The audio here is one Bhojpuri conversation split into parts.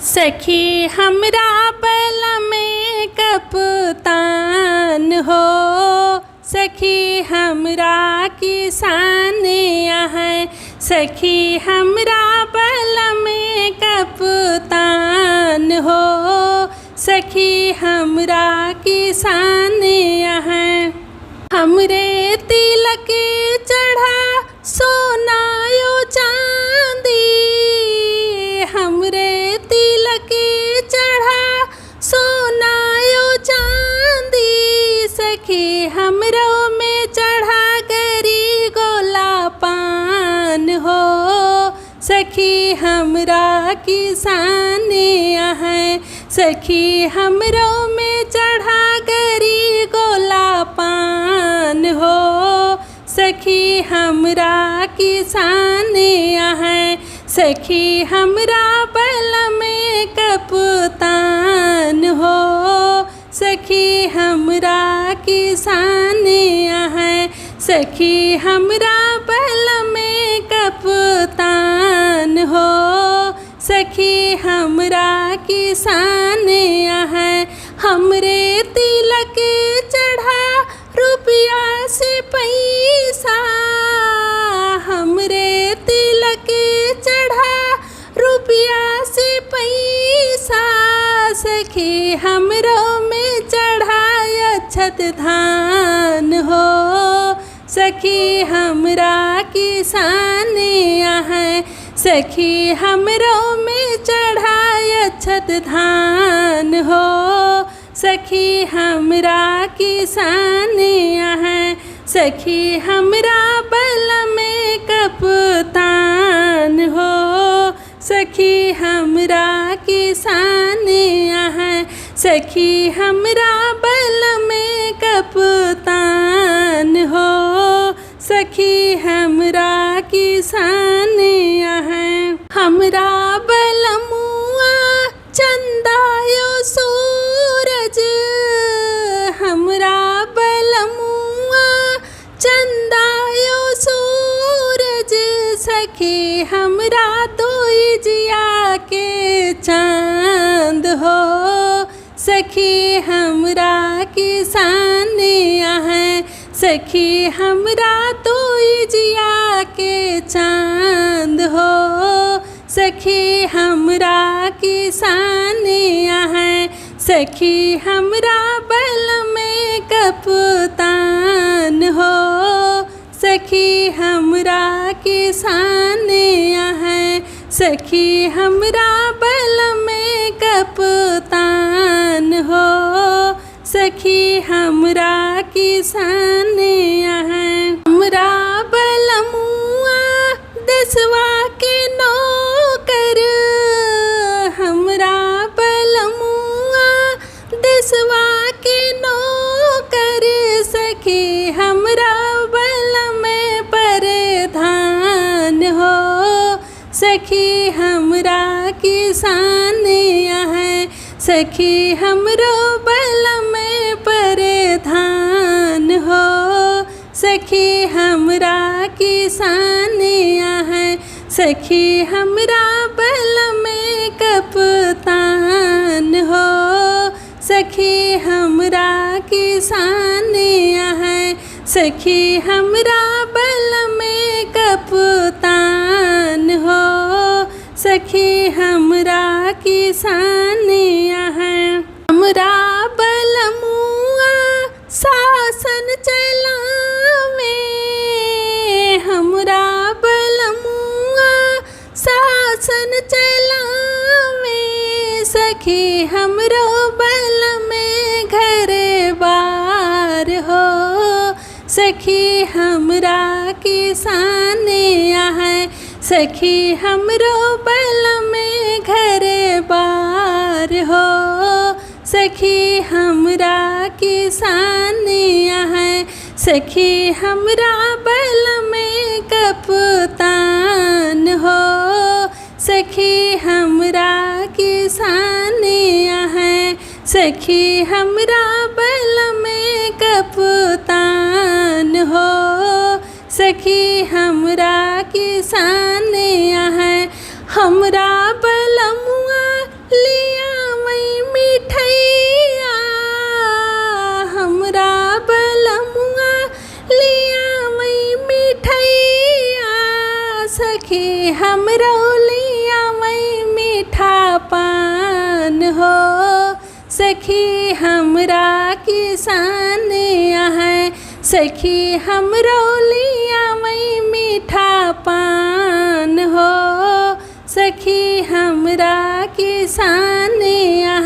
सखी हमरा बल में कप्तान हो, सखी हमरा किसान है। सखी हमरा बल में कप्तान हो, सखी हमरा किसान है। हमरे तिलक चढ़ा सोनायो चांदी, हमरे तिलक चढ़ा सोनायो चांदी। सखी हमरो में चढ़ा गरी गोला पान हो, सखी हमरा किसान है। सखी हमरो में चढ़ा गरी गोला पान हो, सखी हमरा किसान है। सखी हमरा बल में कप्तान हो, सखी हमरा किसान है। सखी हमरा बल में कप्तान हो, सखी हमरा किसान है। हमरे तिलक चढ़ा रुपया से पैसा, हमरे तिलक चढ़ा रुपया से पैसा। सखी हमरो में चढ़ाय अक्षत धान हो, सखी हमरा किसान है। सखी हमरो में चढ़ाय अक्षत धान हो, सखी हमरा किसान है। सखी हमरा बल में कप्तान हो, सखी हमरा किसान है। सखी हमरा बल में कप्तान हो, सखी हमरा किसान है। हमरा बल मुआ चंदायो सूरज, हमरा बल मुआ चंदायो सूरज। सखी हमरा दोई जिया के चांद हो, सखी हमरा किसान है। सखी हमरा दोई जिया के चांद हो, सखी हमरा किसान है। सखी हमरा बल में कप्तान हो, सखी हमरा किसान है। सखी हमरा बल में कप्तान हो, सखी हमरा किसान है। हमरा बल मुआ देशवा के नौकर, हमरा बल मुआ देशवा के नौकर। सखी हमरा बल में प्रधान हो, सखी हमरा किसान है। सखी हमरो बल में प्रधान हो, सखी हमरा किसान है। सखी हमरा बल में कप्तान हो, सखी हमरा किसान है। सखी हमरा बल में कप्तान हो, सखी हमरा किसान है। हमरा बल मुआ शासन चलावे, हमरा बल मुआ शासन चलावे। सखी हमरो बल में घर बार हो, सखी हमरा किसान है। सखी हमरो बल में घर बार हो, सखी हमरा किसान है। सखी हमरा बल में कप्तान हो, सखी हमरा किसान है। सखी हमरा बल में कप्तान हो, सखी हमरा किसान है। हमरा बलमुआ हमरौलिया मई मीठा पान हो। सखी हमरा किसान है, सखी हमरौलिया मई मीठा पान हो। सखी हमरा किसान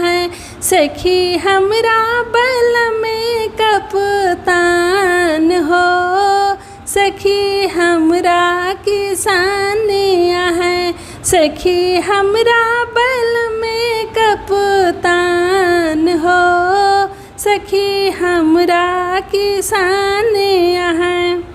है, सखी हमरा बल में कप्तान हो। सखी हमरा किसान है, सखी हमरा बल में कप्तान हो। सखी हमरा किसान है।